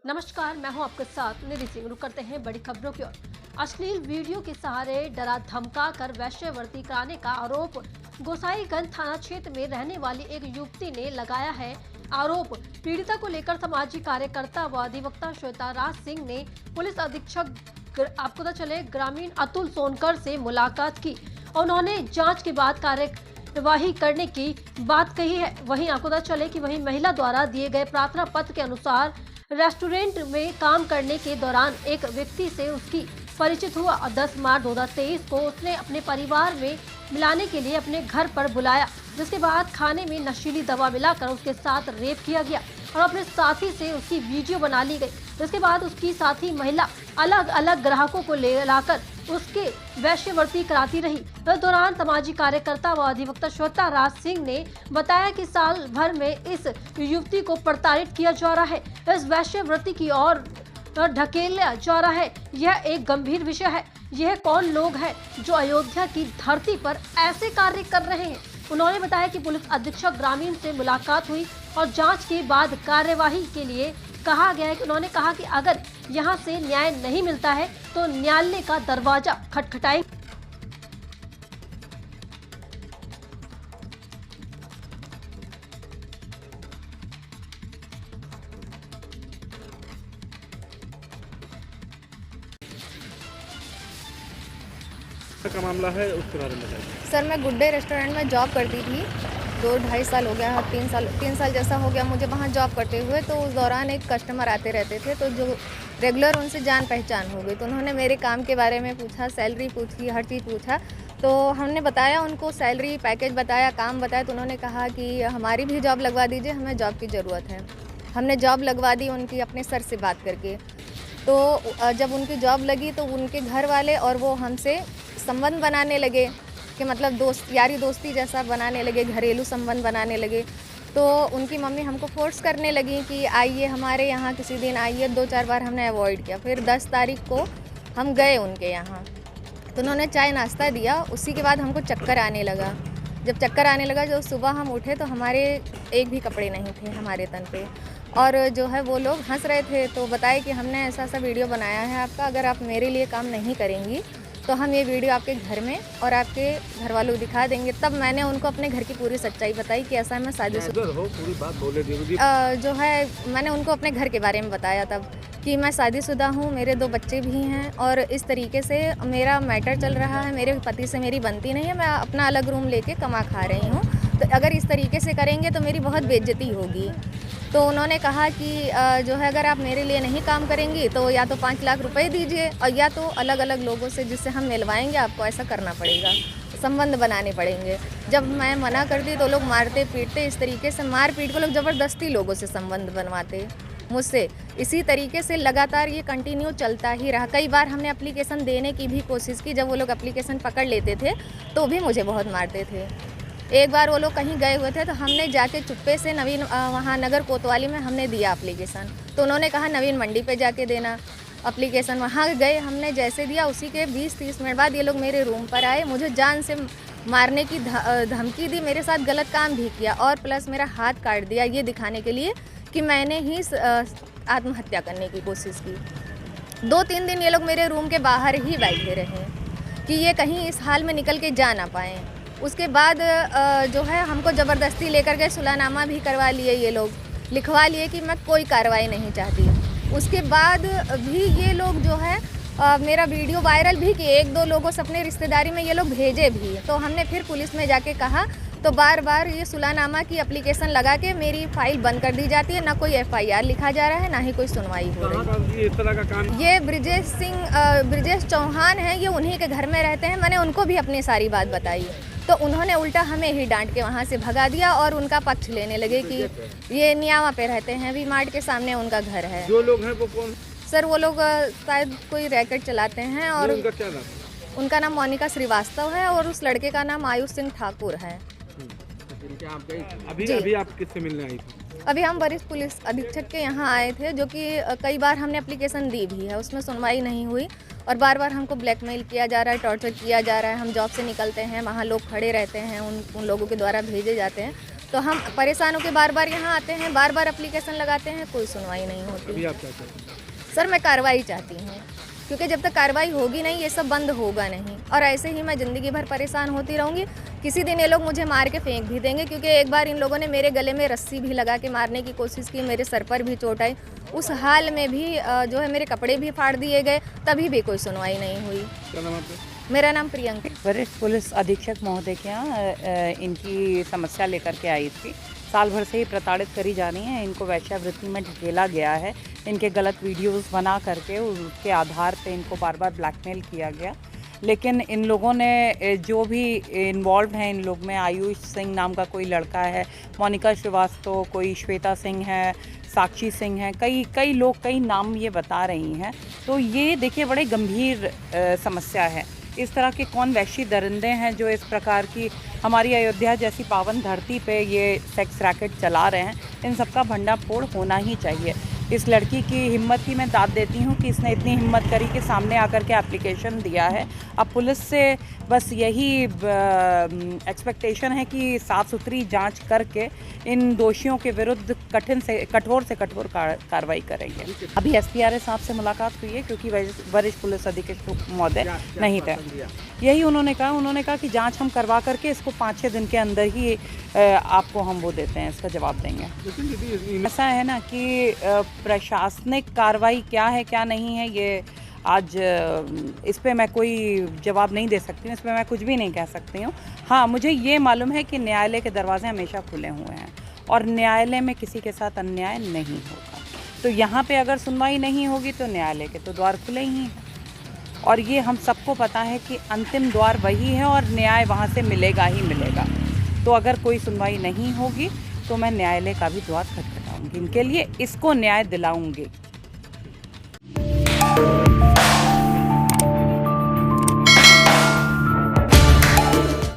नमस्कार, मैं हूं आपके साथ निधि सिंह। रुक करते हैं बड़ी खबरों की ओर। अश्लील वीडियो के सहारे डरा धमका कर वैश्यवृत्ति कराने का आरोप गोसाईगंज थाना क्षेत्र में रहने वाली एक युवती ने लगाया है। आरोप पीड़िता को लेकर सामाजिक कार्यकर्ता व अधिवक्ता श्वेता राज सिंह ने पुलिस अधीक्षक आपको पता चले ग्रामीण अतुल सोनकर से मुलाकात की और उन्होंने जाँच के बाद कार्यवाही करने की बात कही है। वहीं आपको पता चले कि वहीं महिला द्वारा दिए गए प्रार्थना पत्र के अनुसार रेस्टोरेंट में काम करने के दौरान एक व्यक्ति से उसकी परिचित हुआ और 10 मार्च 2023 को उसने अपने परिवार में मिलाने के लिए अपने घर पर बुलाया, जिसके बाद खाने में नशीली दवा मिलाकर उसके साथ रेप किया गया और अपने साथी से उसकी वीडियो बना ली गई। जिसके बाद उसकी साथी महिला अलग अलग ग्राहकों को ले लाकर उसके वैश्यवृत्ति कराती रही। इस दौरान सामाजिक कार्यकर्ता व अधिवक्ता श्वेता राज सिंह ने बताया कि साल भर में इस युवती को प्रताड़ित किया जा रहा है, इस वैश्यवृत्ति की ओर ढकेला जा रहा है। यह एक गंभीर विषय है। यह कौन लोग हैं जो अयोध्या की धरती पर ऐसे कार्य कर रहे हैं। उन्होंने बताया कि पुलिस अधीक्षक ग्रामीण से मुलाकात हुई और जांच के बाद कार्यवाही के लिए कहा गया है। कि उन्होंने कहा कि अगर यहां से न्याय नहीं मिलता है तो न्यायालय का दरवाजा खटखटाएंगे। का मामला है उसके बारे में बताइए। सर, मैं गुड डे रेस्टोरेंट में जॉब करती थी। 2-2.5 साल हो गया, 3 साल जैसा हो गया मुझे वहाँ जॉब करते हुए। तो उस दौरान एक कस्टमर आते रहते थे, तो जो रेगुलर उनसे जान पहचान हो गई। तो उन्होंने मेरे काम के बारे में पूछा, सैलरी पूछी, हर चीज़ पूछा। तो हमने बताया उनको, सैलरी पैकेज बताया, काम बताया। तो उन्होंने कहा कि हमारी भी जॉब लगवा दीजिए, हमें जॉब की ज़रूरत है। हमने जॉब लगवा दी उनकी अपने सर से बात करके। तो जब उनकी जॉब लगी तो उनके घर वाले और वो हमसे संबंध बनाने लगे कि मतलब यारी दोस्ती जैसा बनाने लगे, घरेलू संबंध बनाने लगे। तो उनकी मम्मी हमको फोर्स करने लगी कि आइए हमारे यहाँ किसी दिन आइए। 2-4 बार हमने अवॉइड किया। फिर 10 तारीख को हम गए उनके यहाँ, तो उन्होंने चाय नाश्ता दिया। उसी के बाद हमको चक्कर आने लगा। जब चक्कर आने लगा, जब सुबह हम उठे तो हमारे एक भी कपड़े नहीं थे हमारे तन पे। और जो है वो लोग हंस रहे थे। तो बताए कि हमने ऐसा ऐसा वीडियो बनाया है आपका, अगर आप मेरे लिए काम नहीं करेंगी तो हम ये वीडियो आपके घर में और आपके घर वालों को दिखा देंगे। तब मैंने उनको अपने घर की पूरी सच्चाई बताई कि ऐसा मैं शादीशुदा पूरी बात बोले दीदी। जो है मैंने उनको अपने घर के बारे में बताया तब कि मैं शादीशुदा हूँ, मेरे 2 बच्चे भी हैं और इस तरीके से मेरा मैटर चल रहा है। मेरे पति से मेरी बनती नहीं है, मैं अपना अलग रूम लेके कमा खा रही हूँ। तो अगर इस तरीके से करेंगे तो मेरी बहुत बेइज्जती होगी। तो उन्होंने कहा कि जो है अगर आप मेरे लिए नहीं काम करेंगी तो या तो 5 लाख रुपए दीजिए और या तो अलग अलग लोगों से जिससे हम मिलवाएंगे आपको ऐसा करना पड़ेगा, संबंध बनाने पड़ेंगे। जब मैं मना करती तो लोग मारते पीटते, इस तरीके से मार पीट को लोग ज़बरदस्ती लोगों से संबंध बनवाते मुझसे। इसी तरीके से लगातार ये कंटिन्यू चलता ही रहा। कई बार हमने एप्लीकेशन देने की भी कोशिश की। जब वो लोग एप्लीकेशन पकड़ लेते थे तो भी मुझे बहुत मारते थे। एक बार वो लोग कहीं गए हुए थे तो हमने जाके चुप्पे से नवीन वहाँ नगर कोतवाली में हमने दिया एप्लीकेशन। तो उन्होंने कहा नवीन मंडी पे जाके देना एप्लीकेशन। वहाँ गए, हमने जैसे दिया उसी के 20-30 मिनट बाद ये लोग मेरे रूम पर आए, मुझे जान से मारने की धमकी दी, मेरे साथ गलत काम भी किया और प्लस मेरा हाथ काट दिया, ये दिखाने के लिए कि मैंने ही आत्महत्या करने की कोशिश की। 2-3 दिन ये लोग मेरे रूम के बाहर ही बैठे रहे कि ये कहीं इस हाल में निकल के जा ना पाएँ। उसके बाद जो है हमको ज़बरदस्ती लेकर गए, सुलहनामा भी करवा लिए, ये लोग लिखवा लिए कि मैं कोई कार्रवाई नहीं चाहती। उसके बाद भी ये लोग जो है मेरा वीडियो वायरल भी किए, 1-2 लोगों से अपने रिश्तेदारी में ये लोग भेजे भी। तो हमने फिर पुलिस में जाके कहा तो बार बार ये सुलहनामा की एप्लीकेशन लगा के मेरी फाइल बंद कर दी जाती है। ना कोई FIR लिखा जा रहा है, ना ही कोई सुनवाई हो रही है। इस तरह का काम ये ब्रिजेश चौहान हैं, ये उन्हीं के घर में रहते हैं। मैंने उनको भी अपनी सारी बात बताई तो उन्होंने उल्टा हमें ही डांट के वहाँ से भगा दिया और उनका पक्ष लेने लगे कि ये नियावा पे रहते हैं, वी मार्ट के सामने उनका घर है। जो लोग हैं वो कौन? सर वो लोग शायद कोई रैकेट चलाते हैं और उनका क्या नाम? उनका नाम मोनिका श्रीवास्तव है और उस लड़के का नाम आयुष सिंह ठाकुर है। अभी आप किससे मिलने आई थी? अभी हम वरिष्ठ पुलिस अधीक्षक के यहाँ आए थे, जो कि कई बार हमने एप्लीकेशन दी भी है, उसमें सुनवाई नहीं हुई और बार बार हमको ब्लैकमेल किया जा रहा है, टॉर्चर किया जा रहा है। हम जॉब से निकलते हैं, वहाँ लोग खड़े रहते हैं, उन लोगों के द्वारा भेजे जाते हैं। तो हम परेशान होकर बार बार यहाँ आते हैं, बार बार एप्लीकेशन लगाते हैं, कोई सुनवाई नहीं होती। अभी आप क्या चाहते हैं? सर मैं कार्रवाई चाहती हूँ, क्योंकि जब तक कार्रवाई होगी नहीं ये सब बंद होगा नहीं, और ऐसे ही मैं ज़िंदगी भर परेशान होती रहूँगी। किसी दिन ये लोग मुझे मार के फेंक भी देंगे, क्योंकि एक बार इन लोगों ने मेरे गले में रस्सी भी लगा के मारने की कोशिश की, मेरे सर पर भी चोट आई। उस हाल में भी जो है मेरे कपड़े भी फाड़ दिए गए, तभी भी कोई सुनवाई नहीं हुई। क्या नाम आपका? मेरा नाम प्रियंका। वरिष्ठ पुलिस अधीक्षक महोदय के यहाँ इनकी समस्या लेकर के आई थी। साल भर से ही प्रताड़ित करी जा रही हैं, इनको वेश्यावृत्ति में ढकेला गया है, इनके गलत वीडियोस बना करके उसके आधार पे इनको बार बार ब्लैकमेल किया गया। लेकिन इन लोगों ने जो भी इन्वॉल्व हैं इन लोग में, आयुष सिंह नाम का कोई लड़का है, मोनिका श्रीवास्तव, कोई श्वेता सिंह है, साक्षी सिंह है, कई लोग कई नाम ये बता रही हैं। तो ये देखिए बड़े गंभीर समस्या है। इस तरह के कौन वैश्य दरिंदे हैं जो इस प्रकार की हमारी अयोध्या जैसी पावन धरती पे ये सेक्स रैकेट चला रहे हैं, इन सबका भंडाफोड़ होना ही चाहिए। इस लड़की की हिम्मत की मैं दाद देती हूँ कि इसने इतनी हिम्मत करी कि सामने आकर के एप्लीकेशन दिया है। अब पुलिस से बस यही एक्सपेक्टेशन है कि साफ सुथरी जांच करके इन दोषियों के विरुद्ध कठोर से कठोर कार्रवाई करेंगे। अभी एसपीआरए साहब से मुलाकात हुई है, क्योंकि वरिष्ठ पुलिस अधीक्षक महोदय नहीं थे। यही उन्होंने कहा कि जांच हम करवा करके इसको 5-6 दिन के अंदर ही आपको हम वो देते हैं, इसका जवाब देंगे। ऐसा है ना कि प्रशासनिक कार्रवाई क्या है क्या नहीं है, ये आज इस पे मैं कोई जवाब नहीं दे सकती हूँ, इस पे मैं कुछ भी नहीं कह सकती हूँ। हाँ, मुझे ये मालूम है कि न्यायालय के दरवाजे हमेशा खुले हुए हैं और न्यायालय में किसी के साथ अन्याय नहीं होगा। तो यहाँ पे अगर सुनवाई नहीं होगी तो न्यायालय के तो द्वार खुले ही हैं, और ये हम सबको पता है कि अंतिम द्वार वही है और न्याय वहाँ से मिलेगा ही मिलेगा। तो अगर कोई सुनवाई नहीं होगी तो मैं न्यायालय का भी द्वार खटखटाऊंगी, इनके लिए इसको न्याय दिलाऊंगी।